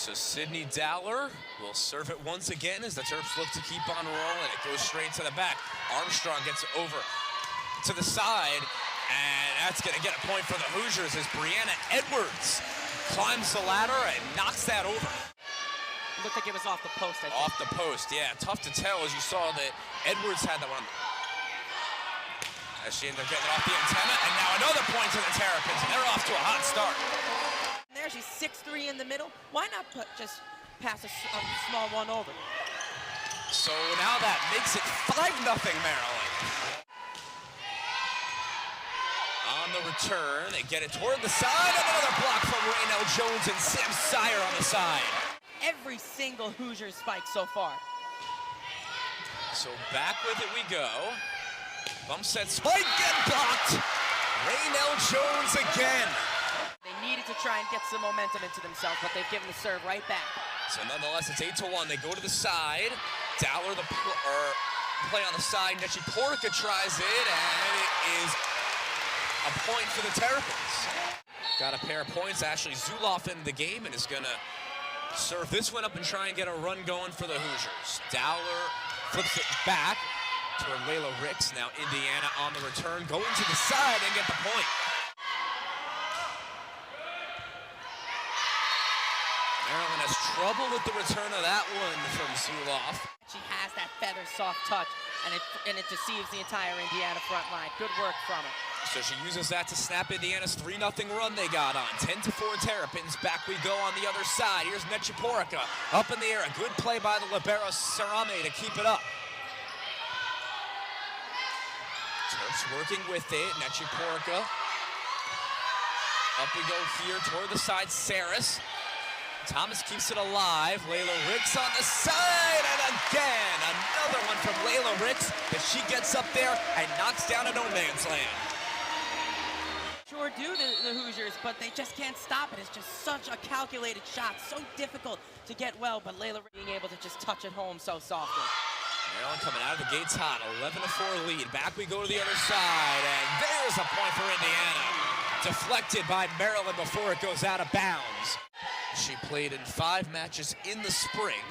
So Sydney Dowler will serve it once again as the Terps look to keep on rolling. It goes straight to the back. Armstrong gets over to the side, and that's going to get a point for the Hoosiers as Brianna Edwards climbs the ladder and knocks that over. Looked like it was off the post, I think. Off the post, yeah. Tough to tell as you saw that Edwards had that one. As she ended up getting it off the antenna, and now another point to the Terrapins, and they're off to a hot start. There, she's 6'3" in the middle. Why not just pass a small one over? So now that makes it 5-0 Maryland. On the return, they get it toward the side, and another block from Raynell Jones and Sam Sire on the side. Every single Hoosier spike so far. So back with it we go. Bump set spike, get blocked. Raynell Jones again. They needed to try and get some momentum into themselves, but they've given the serve right back. So nonetheless, it's 8-1. They go to the side. Dowler the play on the side. Nechi Porca tries it, and it is a point for the Terrapins. Got a pair of points. Ashley Zuloff in the game and is going to serve this one up and try and get a run going for the Hoosiers. Dowler flips it back toward Layla Ricks. Now Indiana on the return, going to the side and get the point. Maryland has trouble with the return of that one from Zuloff. She has that feather soft touch, and it deceives the entire Indiana front line. Good work from her. So she uses that to snap Indiana's 3-0 run they got on. 10-4 Terrapins. Back we go on the other side. Here's Nechi Porca up in the air. A good play by the libero Sarame to keep it up. Terps working with it. Nechi Porca. Up we go here toward the side. Saris. Thomas keeps it alive. Layla Ricks on the side, and again, another one from Layla Ricks that she gets up there and knocks down a no-man's land. Sure do, the Hoosiers, but they just can't stop it. It's just such a calculated shot, so difficult to get well, but Layla being able to just touch it home so softly. Maryland coming out of the gates hot, 11-4 lead. Back we go to the other side, and there's a point for Indiana. Deflected by Maryland before it goes out of bounds. She played in 5 matches in the spring.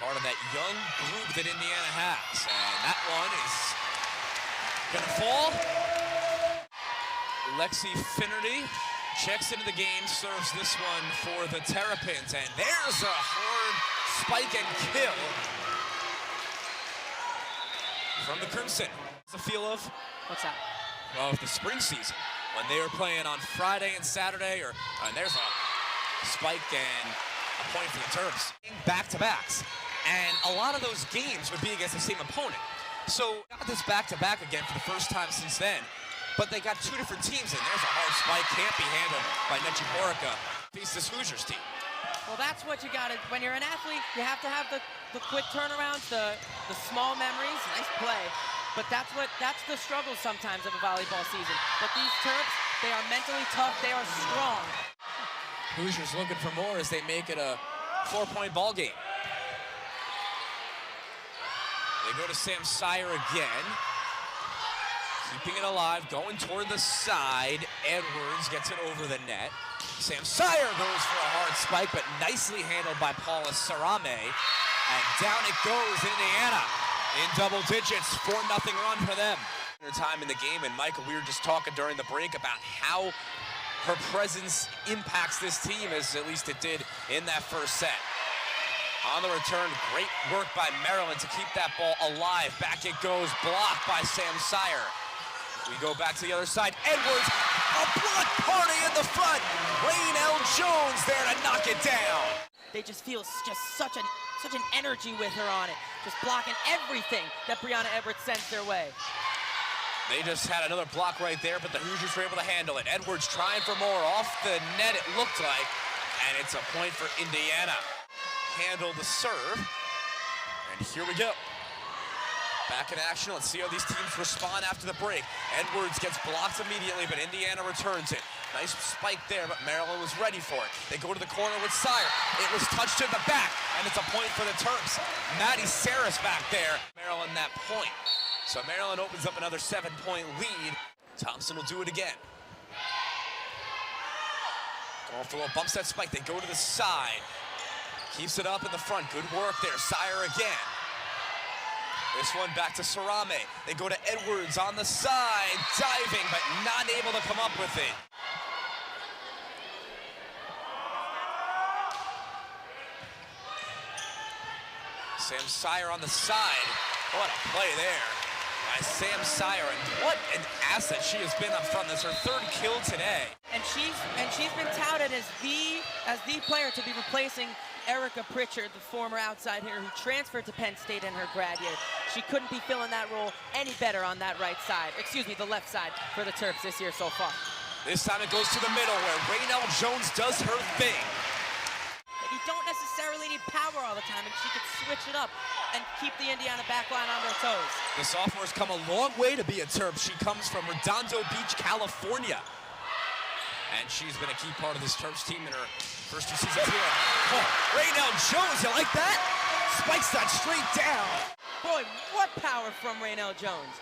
Part of that young group that Indiana has. And that one is gonna fall. Lexi Finnerty checks into the game, serves this one for the Terrapins. And there's a hard spike and kill from the Crimson. What's the feel of? What's that? Well, the spring season. When they were playing on Friday and Saturday, and there's a spike and a point for the Terps. Back-to-backs, and a lot of those games would be against the same opponent. So got this back-to-back again for the first time since then, but they got 2 different teams in. There's a hard spike, can't be handled by Nechi Porca. Face this Hoosiers team. Well, that's what you got to, when you're an athlete, you have to have the quick turnarounds, the small memories. Nice play. But that's the struggle sometimes of a volleyball season. But these Terps, they are mentally tough, they are strong. Hoosiers looking for more as they make it a 4-point ball game. They go to Sam Sire again. Keeping it alive, going toward the side. Edwards gets it over the net. Sam Sire goes for a hard spike, but nicely handled by Paula Sarame. And down it goes, Indiana. In double digits, 4-0 run for them. Time in the game, and Michael, we were just talking during the break about how her presence impacts this team, as at least it did in that first set. On the return, great work by Maryland to keep that ball alive. Back it goes, blocked by Sam Sire. We go back to the other side. Edwards, a block party in the front. Raynell Jones there to knock it down. They just feel just such an energy with her on it, just blocking everything that Brianna Edwards sends their way. They just had another block right there, but the Hoosiers were able to handle it. Edwards trying for more off the net, it looked like, and it's a point for Indiana. Handle the serve, and here we go. Back in action, let's see how these teams respond after the break. Edwards gets blocked immediately, but Indiana returns it. Nice spike there, but Maryland was ready for it. They go to the corner with Sire. It was touched to the back, and it's a point for the Terps. Maddie Saris back there. Maryland that point. So Maryland opens up another 7-point lead. Thompson will do it again. Going for a little bump set spike. They go to the side. Keeps it up in the front. Good work there. Sire again. This one back to Sarame. They go to Edwards on the side. Diving, but not able to come up with it. Sam Sire on the side. What a play there by Sam Sire, and what an asset she has been up front. That's her third kill today. And she's been touted as the player to be replacing Erica Pritchard, the former outside hitter who transferred to Penn State in her grad year. She couldn't be filling that role any better on that right side, excuse me, the left side for the Terps this year so far. This time it goes to the middle where Raynell Jones does her thing. You don't necessarily need power all the time, and she could switch it up and keep the Indiana backline on their toes. The sophomore's come a long way to be a Terp. She comes from Redondo Beach, California. And she's been a key part of this Terps team in her first 2 seasons here. Oh, Raynell Jones, you like that? Spikes that straight down. Boy, what power from Raynell Jones.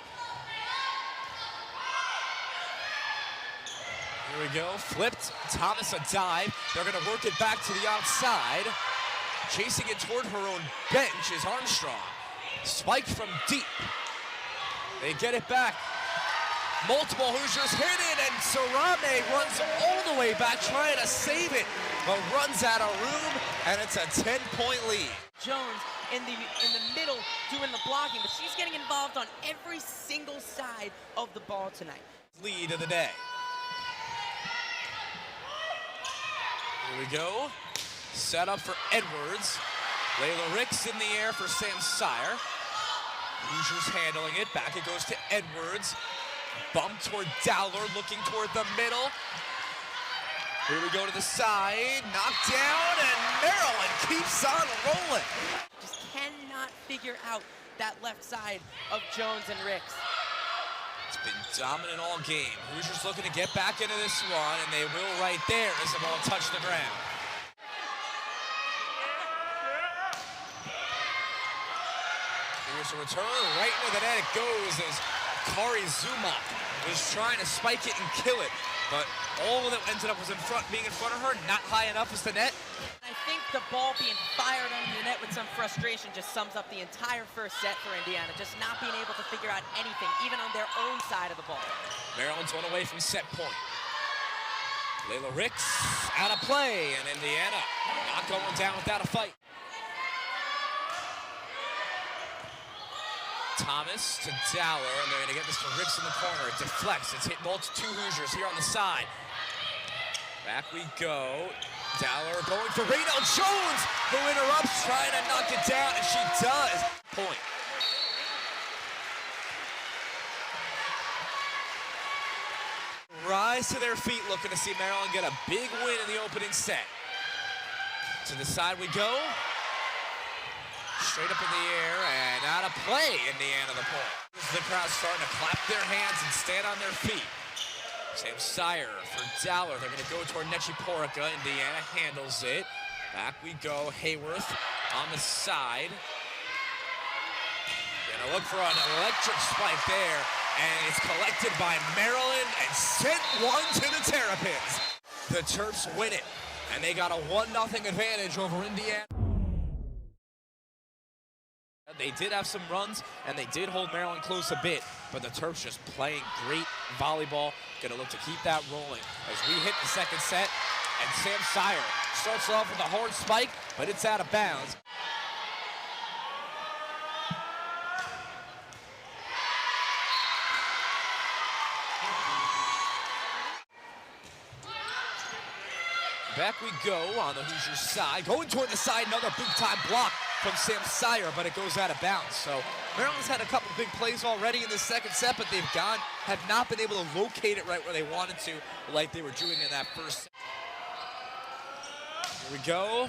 Here we go, flipped, Thomas a dive. They're gonna work it back to the outside. Chasing it toward her own bench is Armstrong. Spiked from deep. They get it back. Multiple Hoosiers hit it, and Sarame runs all the way back trying to save it, but runs out of room, and it's a 10-point lead. Jones in the middle doing the blocking, but she's getting involved on every single side of the ball tonight. Lead of the day. Here we go. Set up for Edwards. Layla Ricks in the air for Sam Sire. Hoosiers handling it. Back it goes to Edwards. Bump toward Dowler, looking toward the middle. Here we go to the side. Knocked down, and Maryland keeps on rolling. Just cannot figure out that left side of Jones and Ricks. It's been dominant all game. Hoosiers looking to get back into this one, and they will right there as the ball touched the ground. Here's a return, right into the net it goes as Kari Zuma was trying to spike it and kill it, but all that ended up was being in front of her, not high enough as the net. I think the ball being fired under the net with some frustration just sums up the entire first set for Indiana, just not being able to figure out anything, even on their own side of the ball. Maryland's one away from set point. Layla Ricks out of play, and Indiana not going down without a fight. Thomas to Dowler, and they're going to get this to Ricks in the corner. It deflects. It's hit two Hoosiers here on the side. Back we go. Dowler going for Raynell Jones, who interrupts, trying to knock it down, and she does. Point. Rise to their feet, looking to see Maryland get a big win in the opening set. To the side we go. Straight up in the air and out of play, Indiana the point. The crowd starting to clap their hands and stand on their feet. Sam Sire for Dowler. They're going to go toward Nechiporica. Indiana handles it. Back we go. Hayworth on the side. Gonna look for an electric spike there, and it's collected by Maryland and sent one to the Terrapins. The Terps win it, and they got a 1-0 advantage over Indiana. They did have some runs, and they did hold Maryland close a bit, but the Terps just playing great volleyball. Gonna look to keep that rolling as we hit the second set, and Sam Sire starts off with a hard spike, but it's out of bounds. Back we go on the Hoosiers side. Going toward the side, another big-time block from Sam Sire, but it goes out of bounds. So Maryland's had a couple big plays already in the second set, but have not been able to locate it right where they wanted to, like they were doing in that first set. Here we go.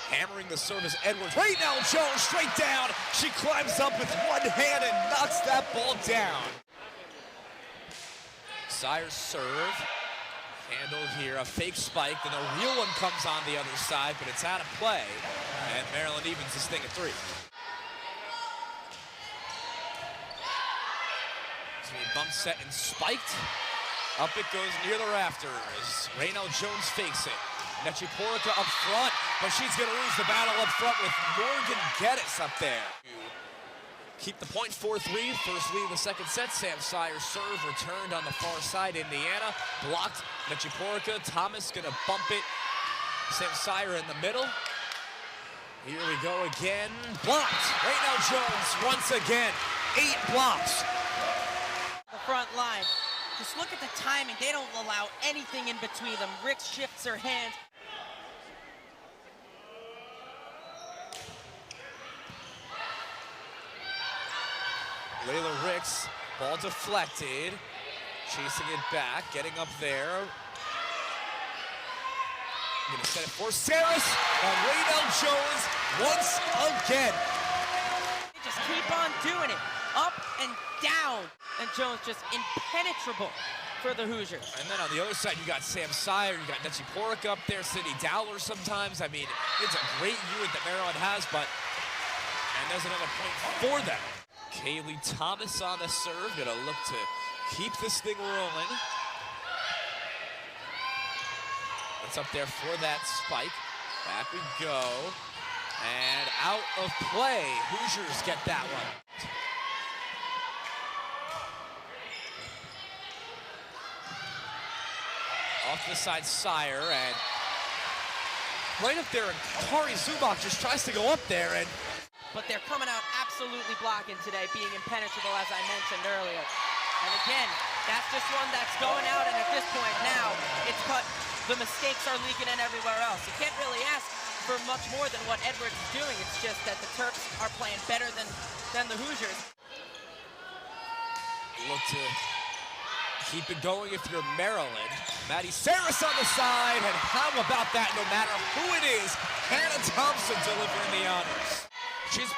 Hammering the service, Edwards. Right now, Jones straight down. She climbs up with one hand and knocks that ball down. Sire's serve. Handled here, a fake spike, then a real one comes on the other side, but it's out of play, and Maryland evens this thing at 3. It's going to be bump set and spiked. Up it goes near the rafters. Raynell Jones fakes it. Nechiporka up front, but she's going to lose the battle up front with Morgan Geddes up there. Keep the point, 4-3. First lead of the second set. Sam Sire serve returned on the far side. Indiana blocked. Nechiporka. Thomas going to bump it. Sam Sire in the middle. Here we go again. Blocked. Raynell Jones once again. 8 blocks. The front line. Just look at the timing. They don't allow anything in between them. Ricks shifts her hands. Layla Ricks, ball deflected. Chasing it back, getting up there. Gonna set it for Saris, and Raynell Jones once again. They just keep on doing it, up and down. And Jones just impenetrable for the Hoosiers. And then on the other side, you got Sam Sire, you got Nechiporka up there, Sydney Dowler sometimes. I mean, it's a great unit that Maryland has, and there's another point for them. Kaylee Thomas on the serve, gonna look to keep this thing rolling. It's up there for that spike. Back we go. And out of play. Hoosiers get that one. Off the side, Sire, and right up there, and Kari Zubak just tries to go up there, and but they're coming out absolutely blocking today, being impenetrable, as I mentioned earlier. And again, that's just one that's going out, and at this point now, it's cut. The mistakes are leaking in everywhere else. You can't really ask for much more than what Edwards is doing. It's just that the Terps are playing better than the Hoosiers. Look to keep it going if you're Maryland. Maddie Saris on the side, and how about that? No matter who it is, Hannah Thompson delivering the honors. She's,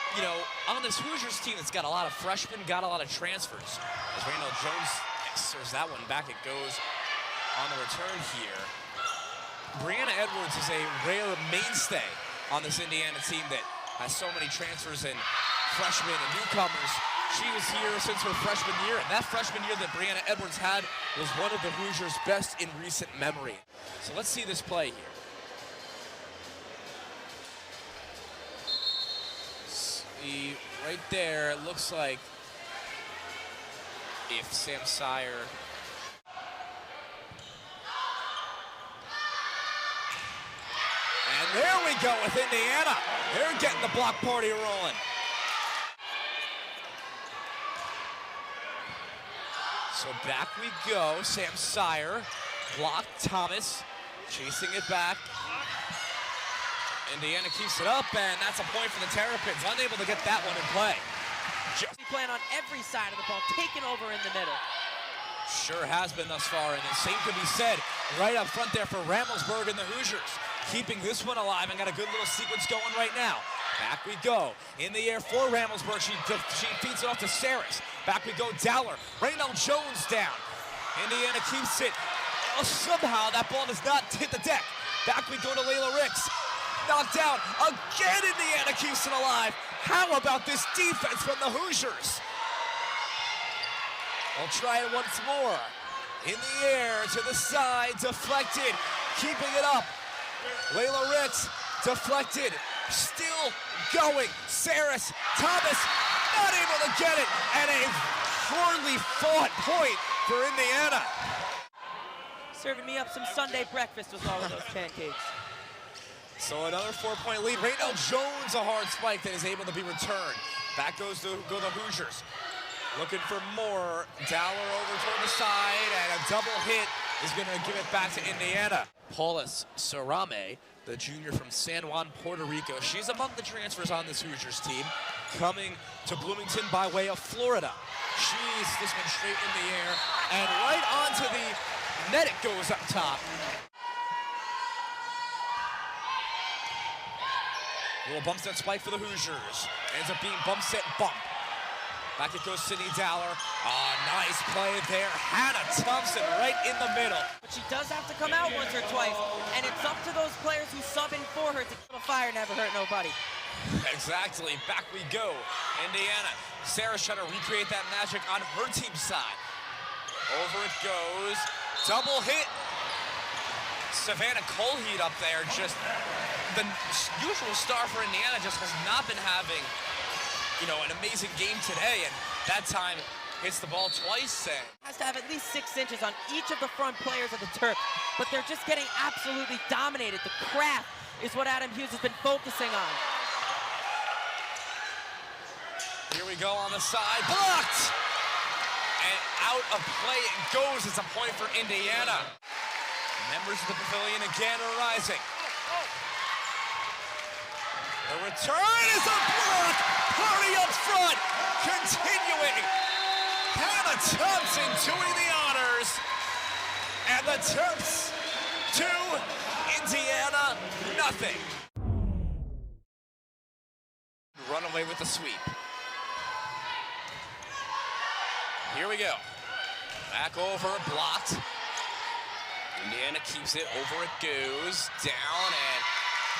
on this Hoosiers team that's got a lot of freshmen, got a lot of transfers. As Raynell Jones answers that one back, it goes on the return here. Brianna Edwards is a rare mainstay on this Indiana team that has so many transfers and freshmen and newcomers. She was here since her freshman year, and that freshman year that Brianna Edwards had was one of the Hoosiers' best in recent memory. So let's see this play here. See, right there, it looks like if Sam Sire and there we go with Indiana. They're getting the block party rolling. So back we go. Sam Sire, blocked Thomas, chasing it back. Indiana keeps it up, and that's a point for the Terrapins. Unable to get that one in play. Playing on every side of the ball, taking over in the middle. Sure has been thus far, and the same could be said right up front there for Ramelsburg and the Hoosiers. Keeping this one alive and got a good little sequence going right now. Back we go. In the air for Ramelsburg. She feeds it off to Saris. Back we go, Dowler. Raynell Jones down. Indiana keeps it. Oh, somehow that ball does not hit the deck. Back we go to Layla Ricks. Knocked out. Again, Indiana keeps it alive. How about this defense from the Hoosiers? I'll try it once more. In the air, to the side, deflected. Keeping it up. Layla Ricks, deflected. Still going. Saris, Thomas, not able to get it. And a poorly fought point for Indiana. Serving me up some Sunday breakfast with all of those pancakes. So another 4-point lead. Raynell Jones, a hard spike that is able to be returned. Back goes to the Hoosiers. Looking for more. Dowler over toward the side, and a double hit is going to give it back to Indiana. Paulus Sarame, the junior from San Juan, Puerto Rico. She's among the transfers on this Hoosiers team, coming to Bloomington by way of Florida. She's this one straight in the air, and right onto the net it goes up top. Little bump set spike for the Hoosiers. Ends up being bump set bump. Back it goes Sydney Dowler. Oh, nice play there. Hannah Thompson right in the middle. But she does have to come out once or twice, and it's up to those players who sub in for her to keep a fire, never hurt nobody. Exactly. Back we go. Indiana. Sarah's trying to recreate that magic on her team's side. Over it goes. Double hit. Savannah Colheat up there, just the usual star for Indiana, just has not been having, an amazing game today, and that time hits the ball twice. And has to have at least 6 inches on each of the front players of the Terps, but they're just getting absolutely dominated. The craft is what Adam Hughes has been focusing on. Here we go on the side, blocked! And out of play it goes. It's a point for Indiana. Members of the pavilion again are rising. The return is a block! Party up front, continuing. Hannah Thompson doing the honors. And the Terps 2, Indiana nothing. Run away with the sweep. Here we go. Back over, blocked. Indiana keeps it, over it goes, down, and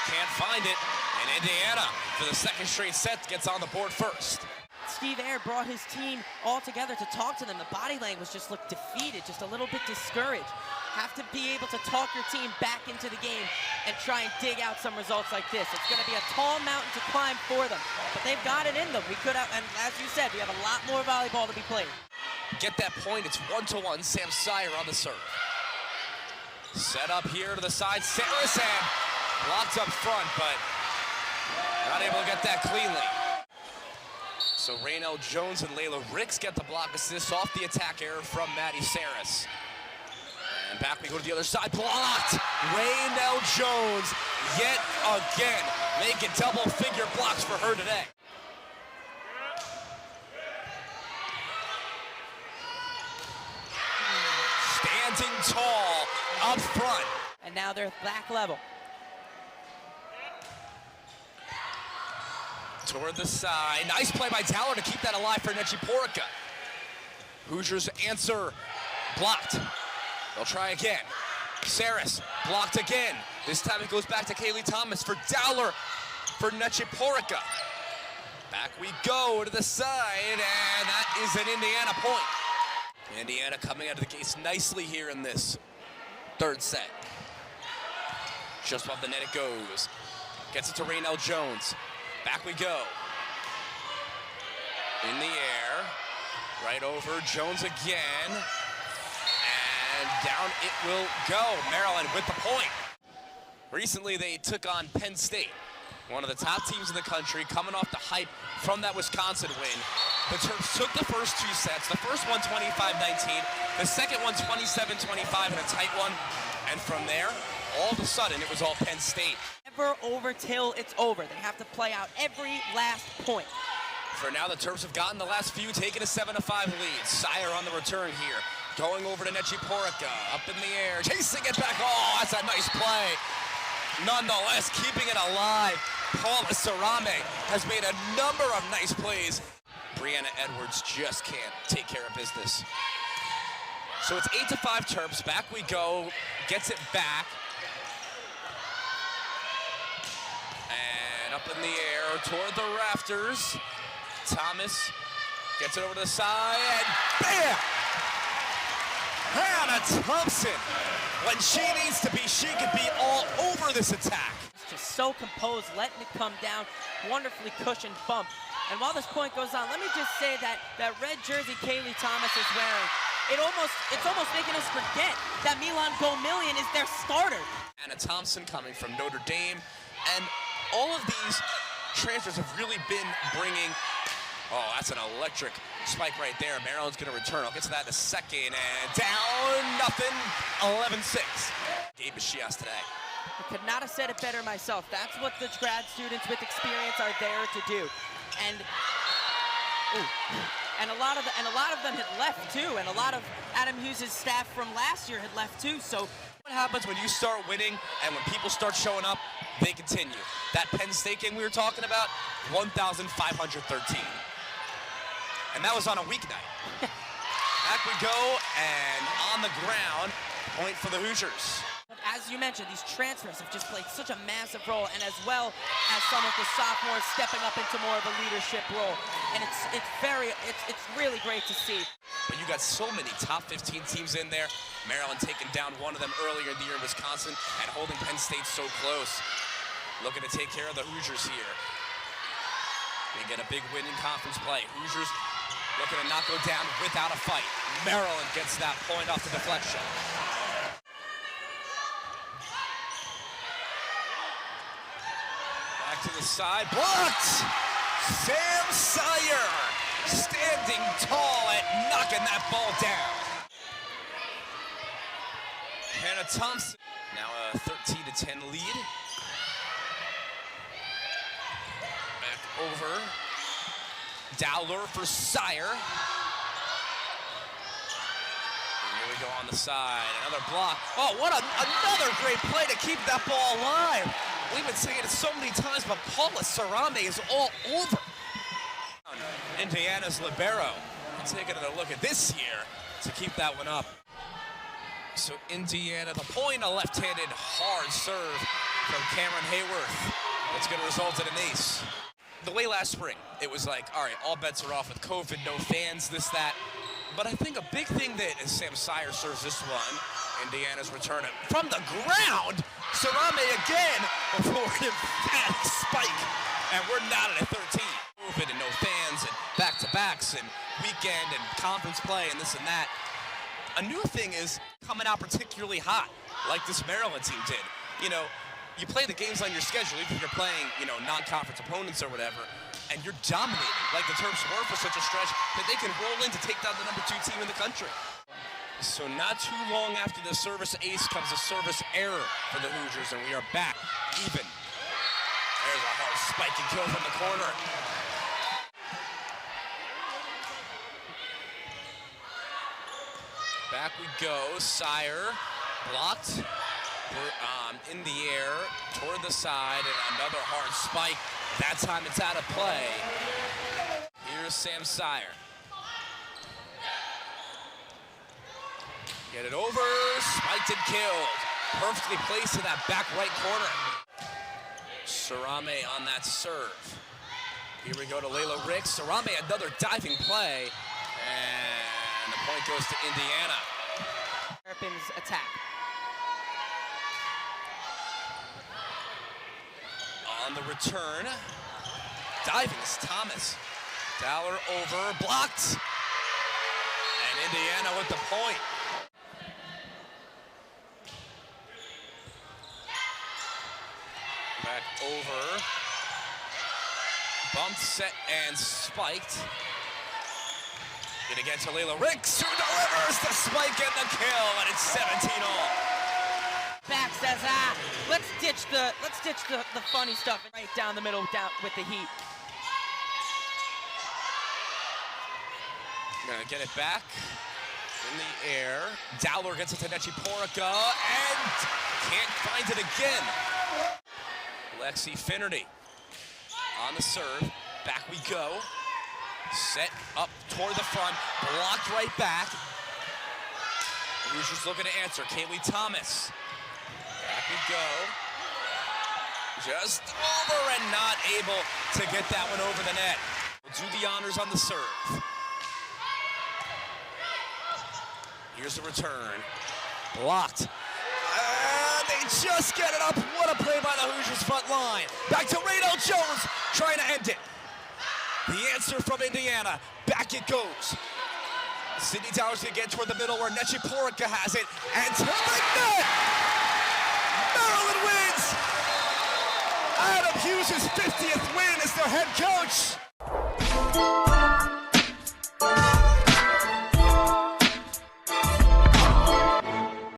can't find it. And Indiana, for the second straight set, gets on the board first. Steve Ayer brought his team all together to talk to them. The body language just looked defeated, just a little bit discouraged. Have to be able to talk your team back into the game and try and dig out some results like this. It's going to be a tall mountain to climb for them, but they've got it in them. We could have, and as you said, we have a lot more volleyball to be played. Get that point, it's 1-1, Sam Sire on the serve. Set up here to the side, Saracen blocked up front, but not able to get that cleanly. So Raynell Jones and Layla Ricks get the block assist off the attack error from Maddie Saris. And back we go to the other side, blocked! Raynell Jones, yet again, making double-figure blocks for her today. Standing tall up front. And now they're back level. Toward the side. Nice play by Dowler to keep that alive for Nechiporica. Hoosiers answer. Blocked. They'll try again. Saris blocked again. This time it goes back to Kaylee Thomas for Dowler for Nechiporica. Back we go to the side, and that is an Indiana point. Indiana coming out of the gates nicely here in this third set. Just above the net it goes. Gets it to Raynell Jones. Back we go. In the air. Right over. Jones again. And down it will go. Maryland with the point. Recently they took on Penn State, one of the top teams in the country, coming off the hype from that Wisconsin win. The Terps took the first 2 sets. The first one 25-19. The second one 27-25 in a tight one. And from there, all of a sudden, it was all Penn State. Never over till it's over. They have to play out every last point. For now, the Terps have gotten the last few, taking a 7-5 lead. Sire on the return here. Going over to Nechiporica, up in the air, chasing it back. Oh, that's a nice play. Nonetheless, keeping it alive. Paula Sarame has made a number of nice plays. Brianna Edwards just can't take care of business. So it's 8-5 Terps. Back we go. Gets it back. And up in the air toward the rafters. Thomas gets it over to the side, and bam! Hannah Thompson. When she needs to be, she could be all over this attack. Just so composed, letting it come down. Wonderfully cushioned bump. And while this point goes on, let me just say that that red jersey Kaylee Thomas is wearing, it's almost making us forget that Milan Gomillion is their starter. Hannah Thompson coming from Notre Dame, and all of these transfers have really been bringing, oh, that's an electric spike right there. Maryland's gonna return. I'll get to that in a second, and down, nothing, 11-6. Gabe Machias today. I could not have said it better myself. That's what the grad students with experience are there to do. And a lot of them had left too, and a lot of Adam Hughes' staff from last year had left too. So what happens when you start winning and when people start showing up, they continue. That Penn State game we were talking about, 1,513. And that was on a weeknight. Back we go, and on the ground, point for the Hoosiers. As you mentioned, these transfers have just played such a massive role, and as well as some of the sophomores stepping up into more of a leadership role. And it's really great to see. but you got so many top 15 teams in there. Maryland taking down one of them earlier in the year in Wisconsin and holding Penn State so close. Looking to take care of the Hoosiers here. They get a big win in conference play. Hoosiers looking to not go down without a fight. Maryland gets that point off the deflection. Back to the side, blocked! Sam Sire standing tall at knocking that ball down. Hannah Thompson, now a 13-10 lead. Back over. Dowler for Sire. And here we go on the side, another block. Oh, what another great play to keep that ball alive. We've been saying it so many times, but Paula Sarame is all over. Indiana's libero. Taking a look at this year to keep that one up. So Indiana, the point, a left-handed hard serve from Cameron Hayworth. That's going to result in an ace. The way last spring, it was like, all right, all bets are off with COVID, no fans, this, that. But I think a big thing that as Sam Sire serves this one, Indiana's returning from the ground. Sarame again before an emphatic spike. And we're not at a 13. COVID and no fans and back-to-backs and weekend and conference play and this and that. A new thing is coming out particularly hot, like this Maryland team did. You know, you play the games on your schedule, even if you're playing, you know, non-conference opponents or whatever, and you're dominating, like the Terps were for such a stretch, that they can roll in to take down the #2 team in the country. So not too long after the service ace comes a service error for the Hoosiers, and we are back even. There's a hard spike and kill from the corner. Back we go, Sire blocked. We're in the air, toward the side, and another hard spike. That time it's out of play. Here's Sam Sire. Get it over, spiked and killed. Perfectly placed in that back right corner. Sarame on that serve. Here we go to Layla Ricks. Sarame, another diving play. And the point goes to Indiana. Terrapins attack. On the return, diving is Thomas. Dowler over, blocked. And Indiana with the point. Back over. Bumped, set, and spiked. Gonna get to Layla Ricks, who delivers the spike and the kill, and it's 17-all. Back says, let's ditch the funny stuff right down the middle down with the heat. Gonna get it back in the air. Dowler gets it to Nechiporica and can't find it again. Lexi Finnerty on the serve. Back we go. Set up toward the front, blocked right back. Hoosiers looking to answer. Kaylee Thomas. Back we go. Just over and not able to get that one over the net. We'll do the honors on the serve. Here's the return. Blocked. They just get it up. What a play by the Hoosiers front line. Back to Radel Jones, trying to end it. The answer from Indiana. Back it goes. Sydney Towers gonna get toward the middle where Nechiporica has it. And to the net! Maryland wins! Adam Hughes' 50th win as their head coach.